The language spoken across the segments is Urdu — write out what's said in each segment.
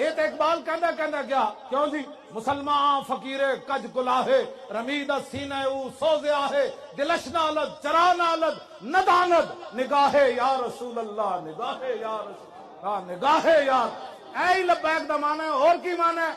ਇਹ ਤਾਂ ਇਕਬਾਲ ਕਹਿੰਦਾ ਗਿਆ ਕਿਉਂ ਜੀ ਮੁਸਲਮਾਨ ਫਕੀਰੇ ਕੱਜ ਗੁਲਾਹੇ ਰਮੀਦ ਸੀਨੇ ਉਹ ਸੋਜ਼ਿਆ ਹੈ ਦਿਲਸ਼ ਨਾਲਦ ਚਰਾ ਨਾਲਦ ਨਦਾਨਦ ਨਿਗਾਹੇ ਯਾ ਰਸੂਲ ਅੱਲਾਹ ਨਿਗਾਹੇ ਯਾ ਰਸੂਲ ਹਾਂ ਨਿਗਾਹੇ ਯਾਰ ਐ ਹੀ ਲਬੈਕ ਦਾ ਮਾਨਾ ਹੈ ਹੋਰ ਕੀ ਮਾਨਾ ਹੈ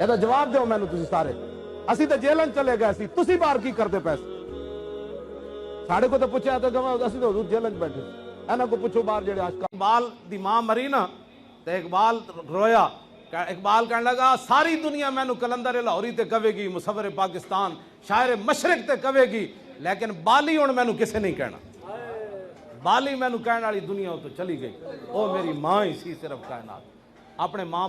ਇਹਦਾ ਜਵਾਬ ਦਿਓ ਮੈਨੂੰ ਤੁਸੀਂ ਸਾਰੇ ਅਸੀਂ ਤਾਂ ਜੇਲ੍ਹਾਂ ਚਲੇ ਗਏ ਸੀ ਤੁਸੀਂ ਬਾਹਰ ਕੀ ਕਰਦੇ ਪਏ ਸਾਡੇ ਕੋ ਤਾਂ ਪੁੱਛਿਆ ਤਾਂ ਅਸੀਂ ਤਾਂ ਹੁਜ਼ੂਰ ਜੇਲ੍ਹਾਂ 'ਚ ਬੈਠੇ ਇਹਨਾਂ ਕੋ ਪੁੱਛੋ ਬਾਹਰ ਜਿਹੜੇ ਆਸ਼ਕ ਇਕਬਾਲ ਦੀ ਮਾਂ ਮਰੀ ਨਾ ਤੇ ਇਕਬਾਲ ਰੋਇਆ ਇਕਬਾਲ ਕਹਿਣ ਲੱਗਾ ਸਾਰੀ ਦੁਨੀਆ ਮੈਨੂੰ ਕਲੰਦਰ ਲਾਹੌਰੀ ਤੇ ਕਹੇਗੀ ਮੁਸੱਵਰ ਪਾਕਿਸਤਾਨ ਸ਼ਾਇਰ ਮਸ਼ਰਕ ਤੇ ਕਹੇਗੀ ਲੇਕਿਨ ਬਾਲੀ ਹੁਣ ਮੈਨੂੰ ਕਿਸੇ ਨਹੀਂ ਕਹਿਣਾ ਬਾਲੀ ਮੈਨੂੰ ਕਹਿਣ ਵਾਲੀ ਦੁਨੀਆ ਤੋਂ ਚਲੀ ਗਈ ਉਹ ਮੇਰੀ ਮਾਂ ਹੀ ਸੀ ਸਿਰਫ ਕਾਇਨਾਤ ਆਪਣੇ ਮਾਂ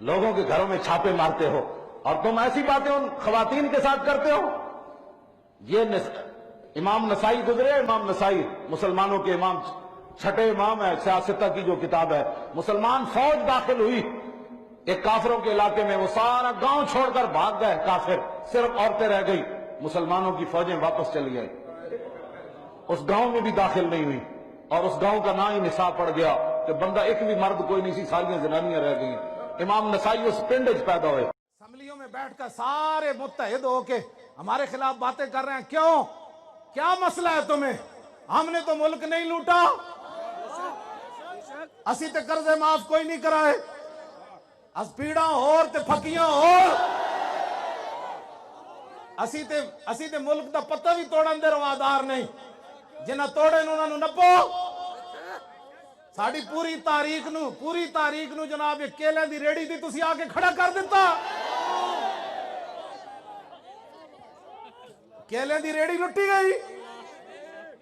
لوگوں کے گھروں میں چھاپے مارتے ہو اور تم ایسی باتیں ان خواتین کے ساتھ کرتے ہو. یہ امام نسائی گزرے. امام نسائی مسلمانوں کے امام، چھٹے امام ہے سیاستہ کی جو کتاب ہے. مسلمان فوج داخل ہوئی ایک کافروں کے علاقے میں، وہ سارا گاؤں چھوڑ کر بھاگ گئے کافر، صرف عورتیں رہ گئی. مسلمانوں کی فوجیں واپس چلی گئی. اس گاؤں میں بھی داخل نہیں ہوئی اور اس گاؤں کا نا ہی نصاب پڑ گیا کہ بندہ ایک بھی مرد کوئی نہیں سی، ساریاں زنانیاں رہ گئی. امام نسائی اس پنڈ وچ پیدا ہوئے. اسمبلیوں میں بیٹھ کر سارے متحد ہو کے ہمارے خلاف باتیں کر رہے ہیں. کیوں؟ کیا مسئلہ ہے تمہیں؟ ہم نے تو ملک نہیں لوٹا، اسی تے قرضے معاف کوئی نہیں کرائے، اس پیڑاں اور تے پھکیاں اور اسی تے ملک دا پتہ بھی توڑن دے روادار نہیں. جنہ توڑے انہوں نے نپو. ساڑی پوری تاریخ نو جناب ایک کیلے دی ریڑی دی تسی آ کے کھڑا کر دیتا. کیلے دی ریڑی لٹی گئی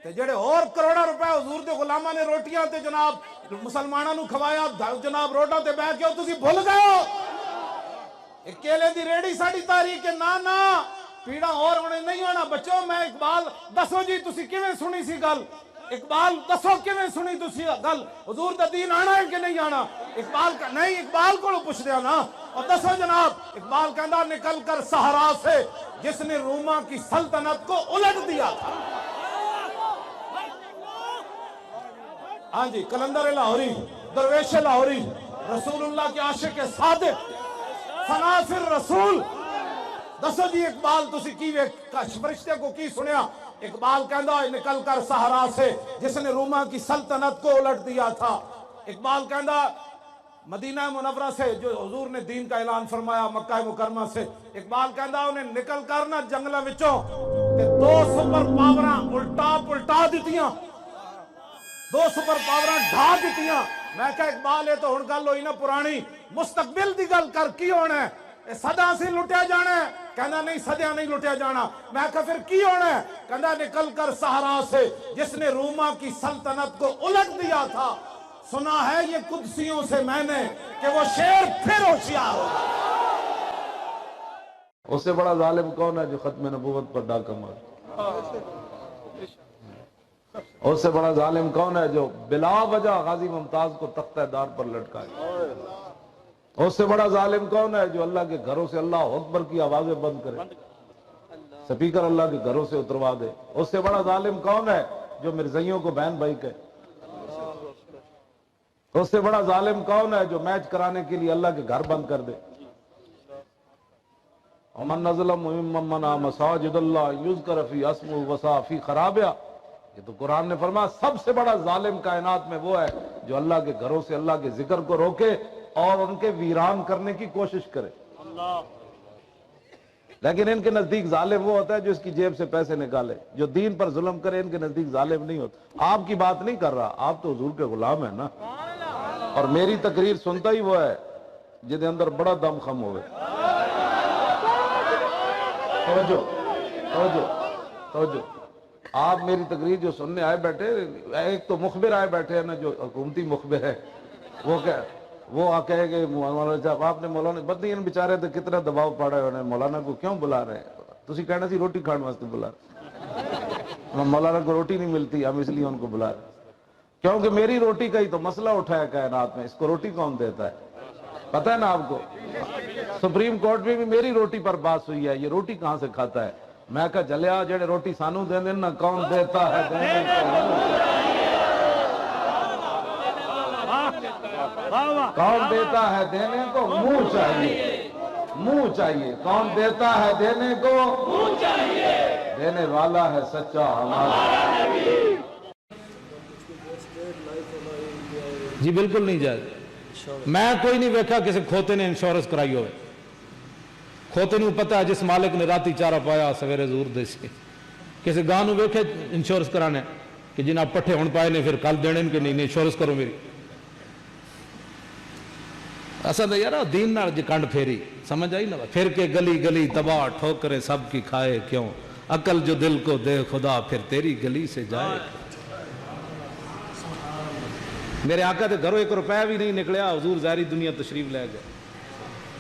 تے جڑے اور کروڑا روپے حضور دے غلاماں نے روٹیاں تے جناب مسلماناں نو کھوایا جناب روڈاں تے بیٹھ کے تسی بھول گئے ہو. ایک کیلے دی ریڑی ساڑی تاریخ کے نا پیڑا اور ہونے نہیں ہونا. بچوں میں اقبال دسو جی تسی کیویں سنی سی گل؟ اقبال دسو کیویں سنی تسی گل؟ حضور دا دین آنا ہے کہ نہیں آنا؟ اقبال کا نہیں، اقبال کو پوچھ دیا نا. اور دسو جناب، اقبال کہندا نکل کر صحرا سے جس نے روما کی سلطنت کو الٹ دیا تھا. ہاں جی، کلندر لاہوری، درویش لاہوری، رسول اللہ کے عاشق صادق، فنافر رسول. دسو جی اقبال تسی کی فرشتے کو کی سنیا؟ اقبال کہندا نکل کر صحرا سے جس نے روما کی سلطنت کو الٹ دیا تھا. اقبال کہندا مدینہ منورہ سے جو حضور نے دین کا اعلان فرمایا، مکہ مکرمہ سے، اقبال کہندا انہیں نکل کر نہ جنگلہ وچوں کہ دو سپر پاوراں الٹا دیتیاں، دو سپر پاوراں ڈھا دیتیاں. میں کہا اقبال یہ تو ہن گل ہوئی نا پرانی، مستقبل دی گل کر کی ہونا ہے؟ صدا سے لٹیا جانا ہے؟ کہنا نہیں، صدیاں نہیں لٹیا جانا. میں کہا پھر کی ہونا ہے؟ کہنا نکل کر صحرا سے جس نے روما کی سلطنت کو الٹ دیا تھا. سنا ہے یہ قدسیوں سے میں نے کہ وہ شیر پھر ہوشیار ہوگا. اس سے بڑا ظالم کون ہے جو ختم نبوت پر ڈاکہ مارے؟ اس سے بڑا ظالم کون ہے جو بلا وجہ غازی ممتاز کو تختہ دار پر لٹکائے؟ اس سے بڑا ظالم کون ہے جو اللہ کے گھروں سے اللہ اکبر کی آوازیں بند کرے، سپیکر اللہ کے گھروں سے اتروا دے؟ اس سے بڑا ظالم کون ہے جو مرزائیوں کو بہن بھائی کہے؟ اس سے بڑا ظالم کون ہے جو میچ کرانے کے لیے اللہ کے گھر بند کر دے؟ ومن نظلم ممن منع مساجد اللہ یذکر فی اسمہ وسعی فی خرابہا. یہ تو قرآن نے فرمایا سب سے بڑا ظالم کائنات میں وہ ہے جو اللہ کے گھروں سے اللہ کے ذکر کو روکے اور ان کے ویران کرنے کی کوشش کرے. لیکن ان کے نزدیک ظالم وہ ہوتا ہے جو اس کی جیب سے پیسے نکالے. جو دین پر ظلم کرے ان کے نزدیک ظالم نہیں ہوتا. آپ کی بات نہیں کر رہا، آپ تو حضور کے غلام ہیں نا. اور میری تقریر سنتا ہی وہ ہے جدے اندر بڑا دم خم ہوئے. توجہ توجہ توجہ. آپ میری تقریر جو سننے آئے بیٹھے، ایک تو مخبر آئے بیٹھے ہیں نا جو حکومتی مخبر ہے، وہ کہے کہ مولانا صاحب آپ نے مولانا بدنی ان بیچارے تو کتنا دباؤ پاڑا ہے، مولانا کو کیوں بلا رہے ہیں؟ تسی کہنا سی روٹی کھان واسطے بلا رہے. مولانا کو روٹی نہیں ملتی، ہم اس لیے ان کو بلا رہے ہیں. کیونکہ میری روٹی کا ہی تو مسئلہ اٹھا ہے کائنات میں. اس کو روٹی کون دیتا ہے؟ پتہ ہے نا آپ کو؟ سپریم کورٹ میں بھی میری روٹی پر بات ہوئی ہے، یہ روٹی کہاں سے کھاتا ہے؟ میں کہا جلیا جڑے روٹی سانو دے دیں نا، کون دیتا ہے دینے کو؟ کون دیتا ہے دینے کو؟ منہ چاہیے، منہ چاہیے. کون دیتا ہے دینے کو؟ منہ چاہیے. دینے والا ہے سچا ہمارا نبی. جی بالکل نہیں جائز. میں کوئی نہیں ویکھا کسی کھوتے نے انشورنس کرائی ہوئے. کھوتے نو پتہ ہے جس مالک نے راتی چارہ پایا سویرے زور دے سی. کسی گاہ نو ویکھے انشورنس کرانے کہ جنہیں آپ پٹھے ہون پائے نے پھر کل دینے ان کے نہیں انشورنس کرو میری. اصل ہے یار دین نال جی کنڈ پھیری سمجھ آئی نا. پھر کے گلی گلی تباہ ٹھوکریں سب کی کھائے کیوں؟ عقل جو دل کو دے خدا پھر تیری گلی سے جائے. میرے آقا دے گھروں 1 روپے بھی نہیں نکلیا، حضور ظاہری دنیا تشریف لے گئے.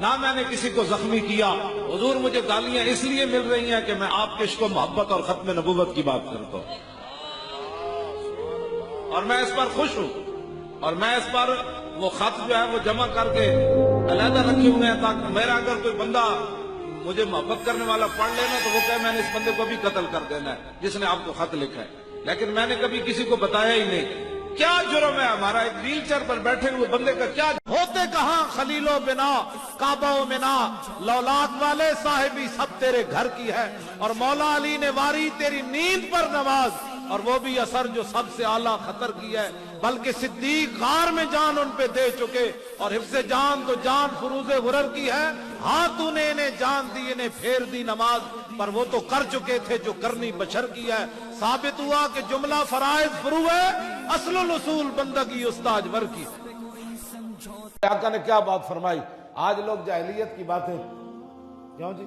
نہ میں نے کسی کو زخمی کیا. حضور مجھے گالیاں اس لیے مل رہی ہیں کہ میں آپ کے عشق و محبت اور ختم نبوت کی بات کرتا ہوں, اور میں اس پر خوش ہوں. اور میں اس پر وہ خط جو ہے وہ جمع کر کے علیحدہ رکھے ہوئے ہیں تاکہ میرا اگر کوئی بندہ مجھے محبت کرنے والا پڑھ لینا تو وہ کہے میں نے اس بندے کو بھی قتل کر دینا ہے جس نے آپ کو خط لکھا ہے. لیکن میں نے کبھی کسی کو بتایا ہی نہیں. کیا جرم ہے ہمارا ایک ویل چیئر پر بیٹھے ہوئے بندے کا کیا ہوتے کہاں خلیل و بنا کعبہ و منا لولاد والے صاحبی سب تیرے گھر کی ہے. اور مولا علی نے واری تیری نیند پر نماز, اور وہ بھی اثر جو سب سے اعلیٰ خطر کی ہے, بلکہ صدیق غار میں جان ان پہ دے چکے, اور حفظ جان تو جان فروز غرر کی ہے. ہاں تو نے انہیں جان دی انہیں پھیر دی نماز, پر وہ تو کر چکے تھے جو کرنی بشر کی ہے. ثابت ہوا کہ جملہ فرائض فرو ہے, اصل الاصول بندگی استاج ور کی. آقا نے کیا بات فرمائی. آج لوگ جاہلیت کی باتیں کیوں جی,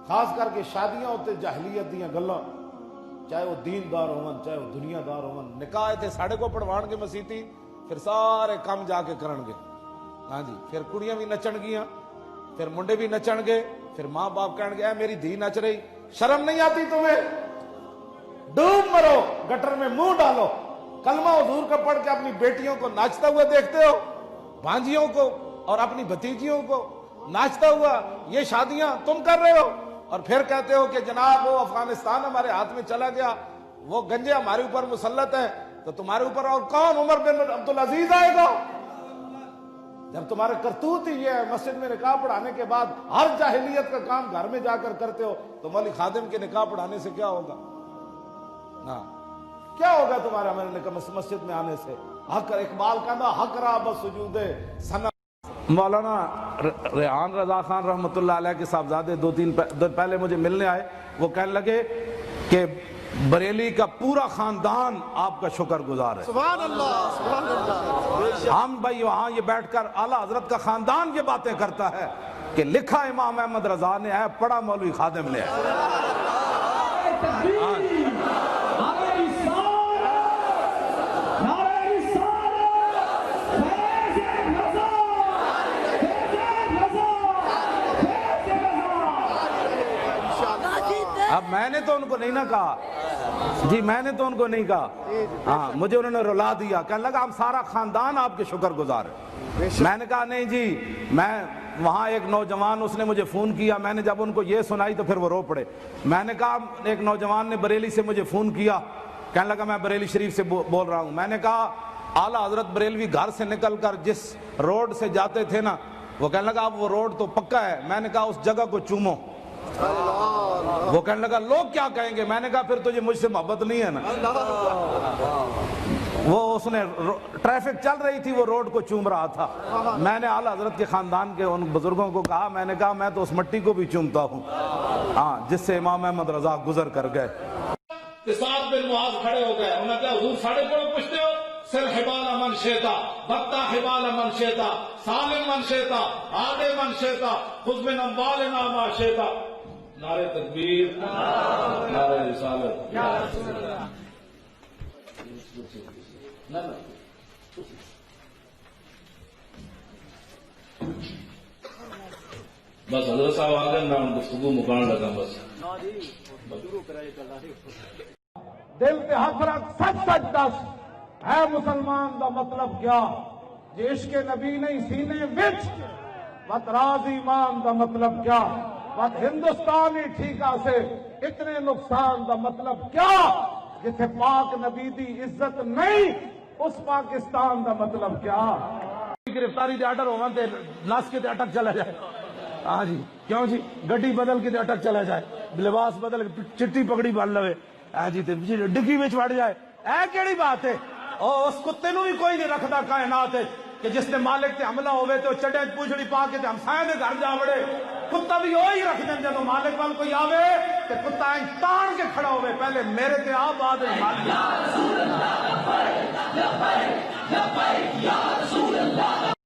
خاص کر کے شادیاں ہوتے جاہلیت دیاں گلاں, چاہے وہ دیندار ہون چاہے وہ دنیا دار ہون. نکاح تے ساڑے کو پڑھوان گے مسیتی, پھر سارے کام جا کے کرن گے. ہاں جی, پھر کڑیاں بھی نچن گیاں, پھر منڈے بھی نچن گے, پھر ماں باپ کہن گے اے میری دھی نچ رہی, شرم نہیں آتی تمہیں, ڈوب مرو گٹر میں منہ ڈالو. کلمہ حضور کا پڑھ کے اپنی بیٹیوں کو ناچتا ہوا دیکھتے ہو, بھانجیوں کو اور اپنی بھتیجیوں کو ناچتا ہوا, یہ شادیاں تم کر رہے ہو. اور پھر کہتے ہو کہ جناب وہ افغانستان ہمارے ہاتھ میں چلا گیا, وہ گنجے ہمارے اوپر مسلط ہیں, تو تمہارے اوپر اور کون عمر بن عبدالعزیز آئے گا. جب تمہارے کرتوت ہی یہ ہے مسجد میں نکاح پڑھانے کے بعد ہر جاہلیت کا کام گھر میں جا کر کرتے ہو, تو مولوی خادم کے نکاح پڑھانے سے کیا ہوگا؟ ہاں کیا ہوگا تمہارا میرے نکاح مسجد میں آنے سے؟ حق اقبال کہنا حق را بسجود سنا. مولانا ریحان رضا خان رحمۃ اللہ علیہ کے صاحبزادے 2-3 دن پہلے مجھے ملنے آئے. وہ کہنے لگے کہ بریلی کا پورا خاندان آپ کا شکر گزار ہے. سبحان اللہ, سبحان اللہ. ہم بھائی وہاں یہ بیٹھ کر اعلیٰ حضرت کا خاندان یہ باتیں کرتا ہے کہ لکھا امام احمد رضا نے ہے, پڑھا مولوی خادم نے ہے. اب میں نے تو ان کو نہیں نہ کہا جی, میں نے تو ان کو نہیں کہا. ہاں مجھے انہوں نے رلا دیا, کہنے لگا ہم سارا خاندان آپ کے شکر گزار ہے. میں نے کہا نہیں جی, میں وہاں ایک نوجوان اس نے مجھے فون کیا, میں نے جب ان کو یہ سنائی تو پھر وہ رو پڑے. میں نے کہا ایک نوجوان نے بریلی سے مجھے فون کیا, کہنے لگا میں بریلی شریف سے بول رہا ہوں. میں نے کہا اعلیٰ حضرت بریلوی گھر سے نکل کر جس روڈ سے جاتے تھے نا, وہ کہنے لگا اب وہ روڈ تو پکا ہے. میں نے کہا اس جگہ کو چومو. وہ کہنے لگا لوگ کیا کہیں گے. میں نے کہا پھر تجھے مجھ سے محبت نہیں ہے نا. وہ اس نے ٹریفک چل رہی تھی, وہ روڈ کو چوم رہا تھا. میں نے اعلیٰ حضرت کے خاندان کے ان بزرگوں کو کہا, میں نے کہا میں تو اس مٹی کو بھی چومتا ہوں ہاں جس سے امام احمد رضا گزر کر گئے. سعد بن معاذ کھڑے ہو گئے, انہوں نے کہا حضور ساڑھے کو پوچھتے ہو, سر حبال من شیتا بطا حبال من شیتا سالم من شیتا عادے من شیتا خذ من اموالنا ما شیتا. نعرہ تکبیر, نعرہ رسالت. بس حضرت صاحب آ گئے, میں گفتگو مکان لگا. بس دل تے ہاتھ رکھ, سچ سچ دس ہے مسلمان دا مطلب کیا؟ جے عشق نبی نہیں سینے وچ, وت راز ایمان دا مطلب کیا؟ وت ہندوستانی ٹھیکا سے اتنے نقصان دا مطلب کیا؟ جتھے پاک نبی دی عزت نہیں اس پاکستان دا مطلب کیا؟ گرفتاری دے آرڈر ہوون تے نس کے تے اٹک چلا جائے. ہاں جی کیوں جی, گڈی بدل کے تے اٹک چلا جائے, لباس بدل کے چٹی پگڑی بن لوے. ہاں جی تے ڈگی وچ وڑ جائے. اے کیڑی بات ہے؟ اس کتے نو بھی کوئی نہیں رکھدا کائنات کہ جس نے مالک تے حملہ ہوئے تو چڈے پوچھڑی پا کے تے ہمسائے دے گھر جا وڑے. کتا بھی وہی رکھ دیں جب مالک وال کوئی آوے تے کتا تان کے کھڑا ہوئے, پہلے میرے تے آ بعد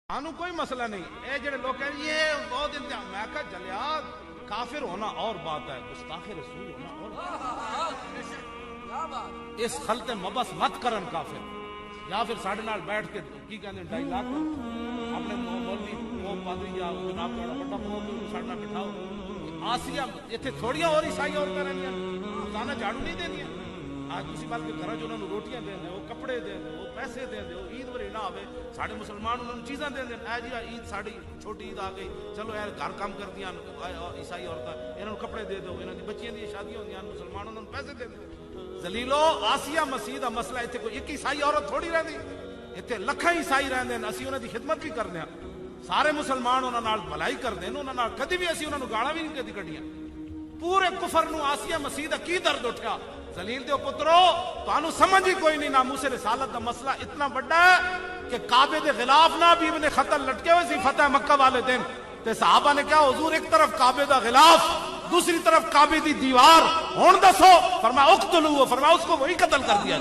سانو کوئی مسئلہ نہیں. اے جڑے لوگ کہیں یہ بہت انتہا, میں کہا جلیا کافر ہونا اور بات ہے, گستاخ رسول ہونا اور بات. اس خلط مبس مت کرن کافر, یا پھر ساڑھے نال بیٹھ کے کی کہنے ڈائیلاگ اپنے مولوی پادری یا جناب تھوڑا بڑا موقع ساڈے نال بٹھاؤ آسیا اتنے تھوڑیاں اور عیسائی عورتیں رہندیاں روزانہ جھاڑو نہیں دیندیاں آج تسی بلکہ گھراں چ انہاں نوں روٹیاں دین دیو کپڑے دین دیو پیسے دین دیو عید وری نہ آوے ساڈے مسلمان انہاں نوں چیزاں دین دین اے جی عید ساڈی چھوٹی عید آ گئی چلو یار گھر کام کردیاں عیسائی عورتاں انہاں نوں کپڑے دے دیو انہاں دی بچیاں دی شادیاں ہوندیاں مسلمان انہاں نوں پیسے دین دیو ذلیلو آسیہ مسیح دا مسئلہ ایتھے کوئی ایک عیسائی عورت تھوڑی رہندی ایتھے لکھاں عیسائی رہندے نے اسی انہاں دی خدمت بھی کردے ہاں سارے مسلمان انہاں نال بھلائی کردے نے انہاں نال کدی بھی اسی انہاں نوں گالاں بھی نہیں کدی کڈیاں پورے کفر نو آسیہ مسیح دا کی درد اٹھیا ذلیل دیو پترو تانوں سمجھ ہی کوئی نہیں ناموس رسالت دا مسئلہ اتنا بڑا ہے کہ کعبے دے غلاف نہ بھی ابن خطل لٹکے ہوئے سی فتح مکہ والے دن تے صحابہ نے کہا حضور ایک طرف کعبے دا غلاف دوسری طرف کعبے دی دیوار ہن دسو فرمایا اقتلوا فرمایا اس کو وہی قتل کر دیا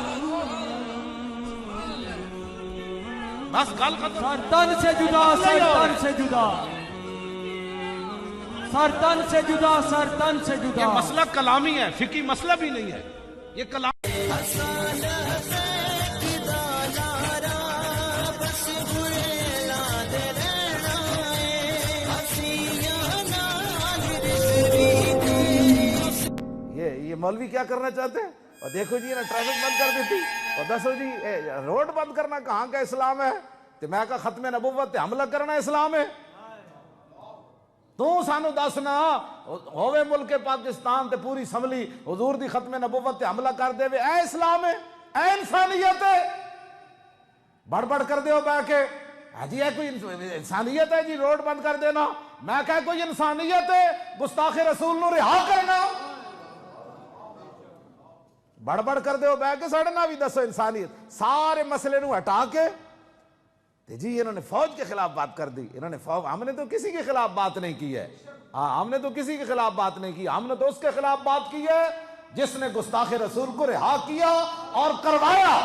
بس گل ختم سرطان سے جدا سرطان سے جدا سرطان سے جدا سرطان سے جدا یہ مسئلہ کلامی ہے فقہی مسئلہ بھی نہیں ہے یہ کلام یہ مولوی کیا کرنا چاہتے ہیں اور دیکھو جی ٹریفک بند کر دیتی اور دسو جی روڈ بند کرنا کہاں کا اسلام ہے تو میں کہا ختم نبوت تے حملہ کرنا اسلام ہے تو سانو دسنا ہوئے ملک پاکستان تے پوری اسمبلی حضور دی ختم نبوت تے حملہ کر دے اے اسلام ہے اے انسانیت ہے بڑھ بڑھ کر دے ہو بہ کے جی اے کوئی انسانیت ہے جی روڈ بند کر دینا میں کہا کوئی انسانیت ہے گستاخ رسول نو رہا کرنا بڑھ بڑھ کر دے ہو بہ کے ساڑھے نہ بھی دسو انسانیت سارے مسئلے نو ہٹا کے جی انہوں نے فوج کے خلاف بات کر دی انہوں نے ہم نے تو کسی کے خلاف بات نہیں کی ہے ہم نے تو کسی کے خلاف بات نہیں کی ہم نے تو اس کے خلاف بات کی ہے جس نے گستاخ رسول کو رہا کیا اور کروایا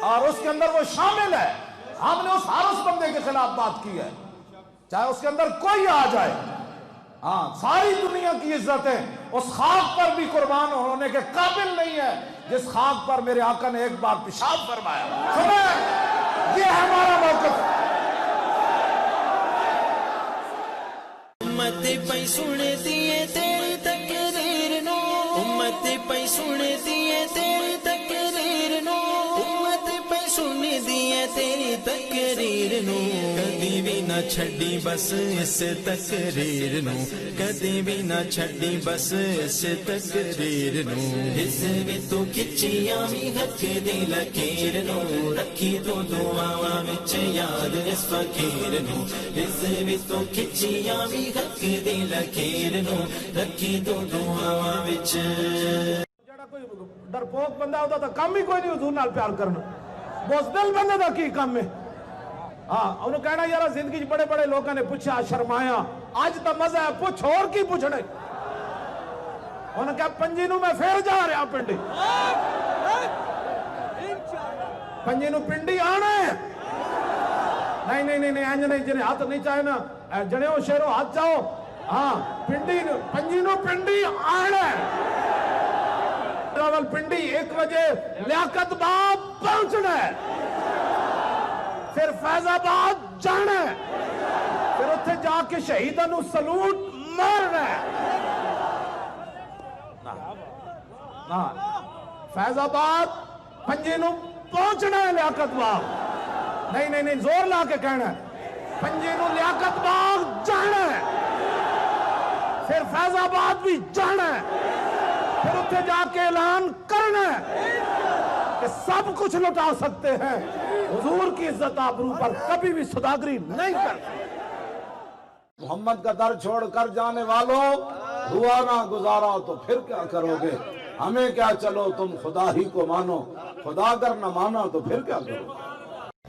اور اس کے اندر وہ شامل ہے ہم نے ہر اس بندے کے خلاف بات کی ہے چاہے اس کے اندر کوئی آ جائے ساری دنیا کی عزتیں اس خاک پر بھی قربان ہونے کے قابل نہیں ہے جس خاک پر میرے آقا نے ایک بار پیشاب فرمایا سنیں یہ ہے ہمارا موقف امت پہ سن دیے تیری تقریر نو امت پہ سن دیے تیری تقریر نو امت پہ سن دیے تیری تقریر نو کدی بھی نہ چھڈی بس اس تقریر نو کدی بھی نہ چھڈی بس اس تقریر نو اس بھی تو کچیاں بھی حق دی لکیر نو رکھی تو دعاواں وچ یاد اس فقیر نو اس بھی تو کچیاں بھی حق دی لکیر نو رکھی تو دعاواں وچ جڑا کوئی ڈرپوک بندہ ہوتا تو کام ہی کوئی نہیں حضور نال پیار کرنا بزدل بندے دا کی کام ہے انہوں کہنا یارا زندگی بڑے بڑے لوگوں نے پوچھا شرمایا آج تا مزہ ہے پوچھ اور کی پوچھنے انہوں کہا پنجی نو میں پھر جا رہا پنڈی پنجی نو پنڈی آنا ہے نہیں نہیں نہیں انج نہیں جنہیں ہاتھ نہیں چاہے نا جنے ہو شیرو ہاتھ چاہو پنڈی پنجی نو پنڈی آنا ہے راول پنڈی 1 بجے لیاقت باب پہنچنا ہے پھر فیض آباد جانا ہے پھر اتھے جا کے شہیداں نو سلوٹ مارنا ہے فیض آباد پنجی نو پہنچنا ہے لیاقت باغ نہیں نہیں نہیں زور لا کے کہنا ہے پنجی نو لیاقت باغ جانا ہے پھر فیض آباد بھی جانا ہے پھر اتھے جا کے اعلان کرنا ہے کہ سب کچھ لٹا سکتے ہیں حضور کی عزت آبرو پر کبھی بھی سوداگری نہیں کرتے محمد کا در چھوڑ کر جانے والوں ہوا نہ گزارا تو پھر کیا کرو گے ہمیں کیا چلو تم خدا ہی کو مانو خدا اگر نہ مانا تو پھر کیا کرو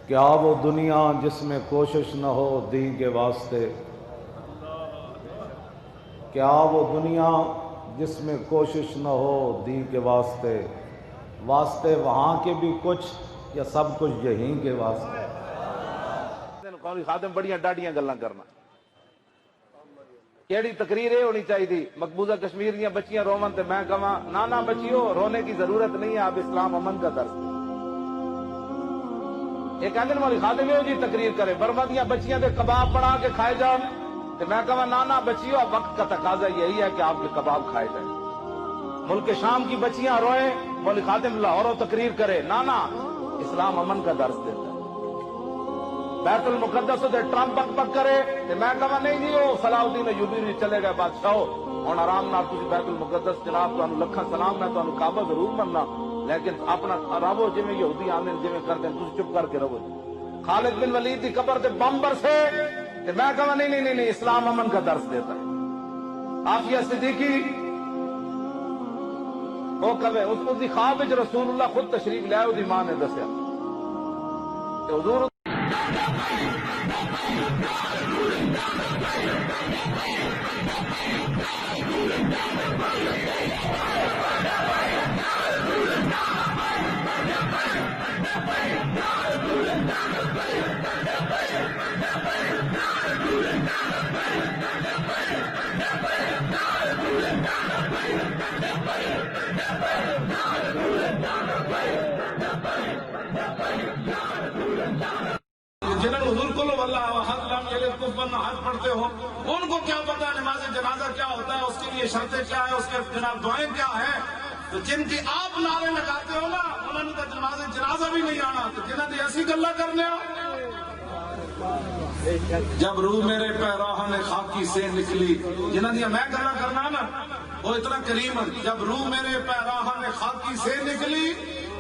کیا وہ دنیا جس میں کوشش نہ ہو دین کے واسطے کیا وہ دنیا جس میں کوشش نہ ہو دین کے واسطے واسطے وہاں کے بھی کچھ یا سب کچھ یہیں کے واسطے قومی خادم بڑیاں ڈاڈیاں گلاں کرنا کیڑی تقریر ہے ہونی چاہیے مقبوضہ کشمیر دیاں بچیاں روون تے میں کہاں نہ بچیو رونے کی ضرورت نہیں ہے آپ اسلام امن کا درس ایک آدھے والی خادم ہو جی تقریر کرے برما دیا بچیاں دے کباب بنا کے کھائے جان تو میں کہا نانا بچیو وقت کا تقاضا یہی ہے کہ آپ کے کباب کھائے جائیں. ملک شام کی بچیاں روئیں مولوی خادم لاہوروں تقریر کرے. نانا اسلام امن کا درس دیتا ہے. بیت المقدس سے ٹرمپ بک بک کرے تو میں کہا نہیں جی وہ صلاح الدین ایوبی بھی چلے گئے بادشاہ ہوں آرام نال تسی بیت المقدس جناب تمہیں لکھاں سلام میں تمہیں کعبہ ضرور مننا لیکن اپنا رہو جی یہودی آندے جی کرتے ہیں تسی چپ کر کے رہو. خالد بن ولید کی قبر تے بم برسے تو میں کہا نہیں اسلام امن کا درس دیتا ہے. عافیہ صدیقی وہ کبھی اس کی خواب وچ رسول اللہ خود تشریف لیا اس کی ماں نے دسیا کہ حضور جنہوں حضور کلو اللہ حج پڑھتے ہو ان کو کیا پتا نماز جنازہ کیا ہوتا ہے اس کے لیے شرطیں کیا ہے اس کے جناب دعائیں کیا ہیں. تو جن کی آپ نعرے لگاتے ہو نا انہوں نے تو نماز جنازہ بھی نہیں آنا تو جنہوں نے ایسی گلا کرنے ہو. جب روح میرے پیراہن خاکی سے نکلی جنہوں نے میں گلا کرنا نا وہ اتنا کریم ہے. جب روح میرے پیراہن خاکی سے نکلی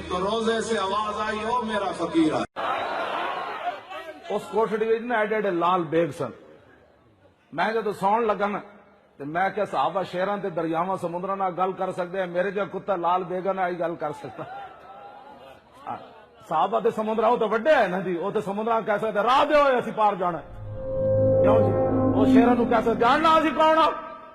تو روزے سے آواز آئی ہو میرا فقیر ہے. اس کوٹڑی میں ایڈے ایڈے لال بیگ سن. میں جب سون لگا نا تو میں کیا صحابہ شہراں تے دریاواں سمندراں نال گل کر سکتے ہیں میرے جو کتا لال بیگاں نال گل کر سکتا. صحابہ تے سمندراں تو وڈے ہے نا جی وہ تے سمندراں کہہ سکتے راہ دیو اسی پار جانا کیوں جی وہ شہراں نو کہہ سکتے جاننا اسی کون آ.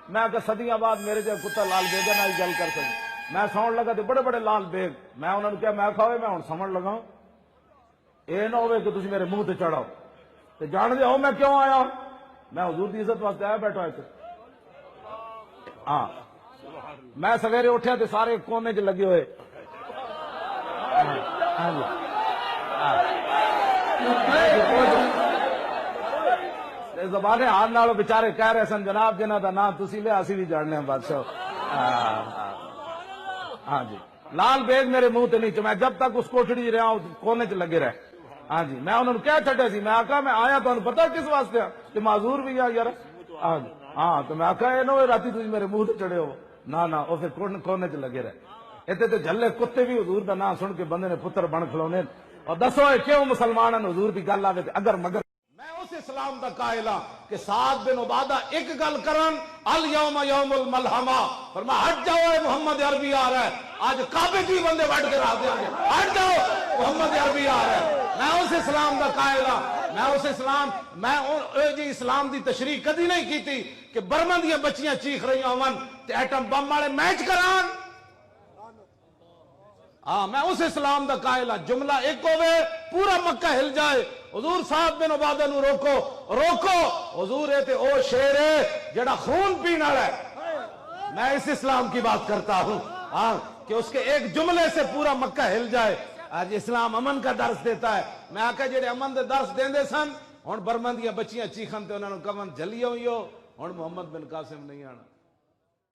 میں کہ صدیاں بعد میرے جو کتا لال بیگاں نال گل کر سکتا. میں سون لگا تے بڑے بڑے لال بیگ میں انہوں نے کہا میں کھاوے میں ہن سمجھ لگا یہ نہ ہوئے کہ تسی میرے منہ تے چڑھاؤ تو جان دے ہو میں کیوں آیا. میں حضور دی عزت واسطے آیا بیٹھا ہے. ہاں میں سویرے اٹھیا تے سارے کونے چ لگے ہوئے زبان ہاتھ نال بچارے کہہ رہے سن جناب جنہ دا نام تسی لے اسی بھی جاننے ہیں بادشاہ. ہاں جی لال بیگ میرے منہ تے نہیں چ میں جب تک اس کوٹڑی رہا کونے چ لگے رہے. ہاں جی میں انہوں نے کیا چھٹے سی میں آکا میں آیا تو پتا کس واسطے کہ معذور بھی آ یار. ہاں تو میں آکا یہ نہ ہوئے راتی تھی میرے منہ تے چڑھے ہو نہ وہ پھر کونے چ لگے رہے. اتنے تو جھلے کتے بھی حضور دا نام سن کے بندے نے پتر بن کھلونے اور دسو کیوں مسلمان حضور دی گل آوے اگر مگر. میں اس اسلام دا قائل ہاں کہ سعد بن عبادہ ایک گل کرن الیوم یوم الملحمہ فرمایا ہٹ جاؤ محمد عربی آ رہا ہے آج کعبے کی بندے وٹ کے رکھ دیں گے ہٹ جاؤ محمد عربی آ رہا ہے. میں اس اسلام دا قائل ہاں میں اس اسلام میں جی اسلام دی تشریح کدی نہیں کی تھی کہ برما دیا بچیاں چیخ رہی ہون تے ایٹم بم والے میچ کران. ہاں میں اس اسلام دا قائل ہاں جملہ ایک ہوئے پورا مکہ ہل جائے حضور صاحب بن عبادہ نو روکو حضور تے او شیر ہے جڑا خون پینے والا ہے. میں اس اسلام کی بات کرتا ہوں ہاں کہ اس کے ایک جملے سے پورا مکہ ہل جائے. آج اسلام امن کا درس دیتا ہے. میں آکھا جڑے امن دے درس دیندے سن ہن برما دیاں بچیاں چیخن تے انہاں نوں کون جلی ہوئی ہو ہن محمد بن قاسم نہیں آنا.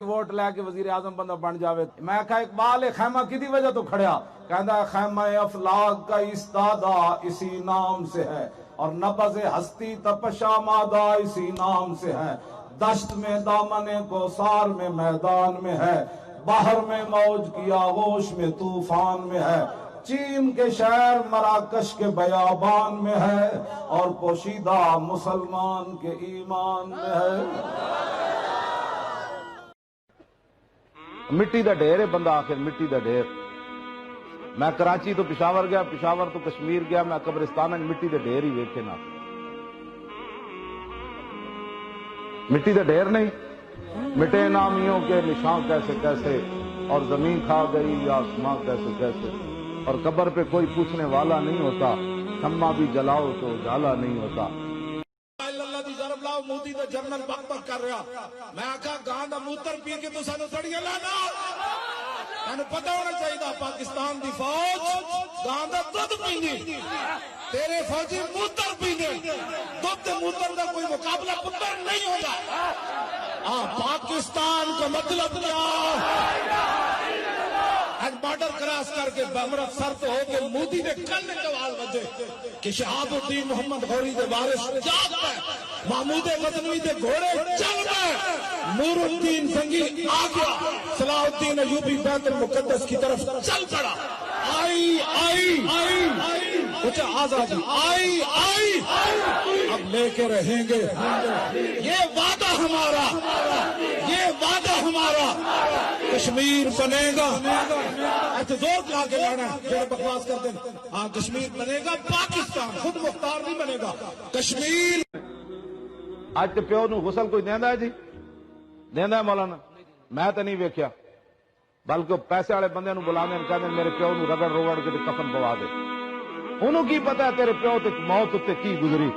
ووٹ لے کے وزیر اعظم بندہ بن جاوے. میں آکھا اقبال خیمہ کدی وجہ تو کھڑیا کہندا خیمہ افلاک کا استادا اسی نام سے ہے اور نبض ہستی تپشا مادہ اسی نام سے ہے. دشت میں دامن کوثر میں میدان میں ہے باہر میں موج کی آغوش میں طوفان میں ہے چین کے شہر مراکش کے بیابان میں ہے اور پوشیدہ مسلمان کے ایمان میں ہے. مٹی دا ڈھیر ہے بندہ آخر مٹی دا ڈھیر. میں کراچی تو پشاور گیا پشاور تو کشمیر گیا میں قبرستان مٹی دا ڈھیر ہی ویکھے نہ مٹی دا ڈھیر نہیں مٹے نامیوں کے نشان کیسے کیسے اور زمین کھا گئی یا آسمان کیسے کیسے اور قبر پہ کوئی پوچھنے والا نہیں ہوتا شمع بھی جلاؤ تو اجالا نہیں ہوتا. اللہ دی ضرب لاؤ موتی دا جنرل بک بک کر رہا. میں آکھا گاں دا موتر پی کے تو سانو تڑیاں لانا تینوں پتا ہونا چاہیے پاکستان دی فوج گاں دا دودھ پیندی، تیرے فوجی موتر پیندے، دودھ تے موتر دا کوئی مقابلہ پتر نہیں ہوگا۔ پاکستان کا مطلب کیا؟ آج بارڈر کراس کر کے امرتسر تو ہو کے مودی نے کل جوال بجے کہ شہاب الدین محمد غوری دے وارث جاگ پہ، محمود غزنوی دے گھوڑے چل پہ، نور الدین زنگی آ گیا، صلاح الدین ایوبی بیت المقدس کی طرف چل پڑا۔ آئی کچھ آزادی آئی اب لے کے رہیں گے، یہ وعدہ ہمارا کشمیر بنے گا۔ ایسے زور کہا کے لانا جو بکواس کر دیں، ہاں کشمیر بنے گا، پاکستان خود مختار نہیں بنے گا، کشمیر۔ اج تے پیو نو غسل کوئی دیندا ہے جی؟ دیندا ہے مولانا؟ میں تے نہیں ویکھیا، بلکہ پیسے والے بندے نو بلا دیں، کہندے میرے پیو نو رگڑ روڑ کے کفن پوا دے۔ انہوں کی پتا ہے تیرے پیو تے موت تے کی گزری؟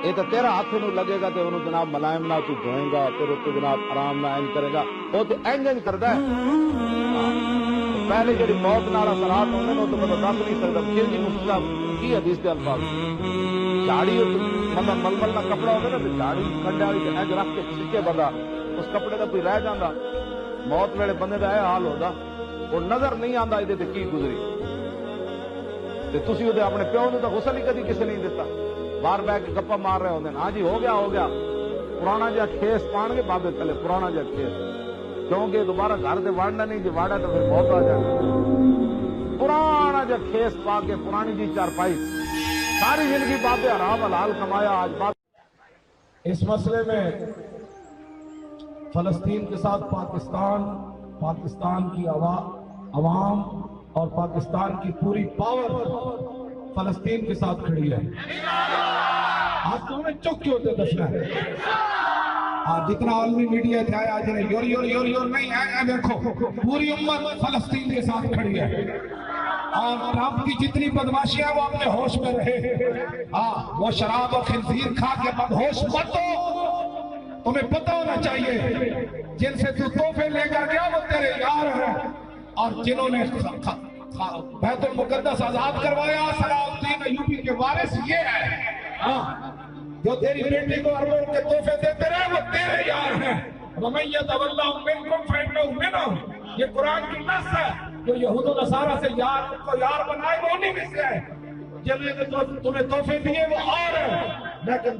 یہ تو تیرا ہاتھ نو لگے گا تے انہوں جناب ملائم نہ تو دھوئے گا، تیرے تے جناب آرام نہ اینج کرے گا، وہ تو اینج کردا ہے۔ پہلے جڑی موت نال اثرات ہوندے نے تو میں دس نہیں سکدا۔ پھر جی مفتی صاحب کی حدیث دے الفاظ، جھاڑی مطلب ململ کا کپڑا ہوگا نا، تو جھاڑی کنڈے والی اینج رکھ کے سکے بندہ اس کپڑے کا کوئی رہ جاندا، موت ویلے بندے دا یہ حال ہوتا، وہ نظر نہیں آندا یہ تے کی گزری۔ تے تسی وہ اپنے پیو نو تو غسل ہی کدی کسی نہیں دیتا، باہر بہ کے گپا مار رہے ہوندے، ہاں جی ہو گیا پرانا جہا کھیس پان گے بابے تھلے، پرانا جہا کھیس، کیونکہ دوبارہ گھر سے وڑنا نہیں، جی واڑا تو پھر بہت آ جائے گا۔ پرانا جہا کھیس پا کے پرانی جی چارپائی، ساری زندگی بابے حرام حلال کمایا، آج بات اس مسئلے میں فلسطین کے ساتھ پاکستان کی عوام اور پاکستان کی پوری پاور فلسطین کے ساتھ کھڑی ہے۔ آج تو ہمیں چک کے ہوتے دشنا ہے، جتنا عالمی میڈیا تھا آج یور نہیں ہے، دیکھو پوری امت فلسطین کے ساتھ کھڑی ہے۔ اور ٹرمپ کی جتنی بدماشیاں وہ اپنے ہوش میں رہے، وہ شراب و خنزیر کھا کے بدہوش مت ہو۔ تمہیں پتہ ہونا چاہیے جن سے تو تحفے لے کر گیا وہ تیرے یار ہیں، اور جنہوں نے بیت المقدس آزاد کروایا صلاح الدین ایوبی کے وارث یہ ہے، جو تیری بیٹی کو اربوں کے تحفے دیتے رہے وہ تیرے یار ہیں۔ وَمَن يَتَوَلَّهُم مِّنكُمْ فَإِنَّهُ مِنْهُمْ، یہ قرآن کی نص ہے۔ جو یہود و نصارہ سے یار بنائے وہ انہی میں سے ہے، جنہوں نے تمہیں تحفے دیے وہ اور ہیں، لیکن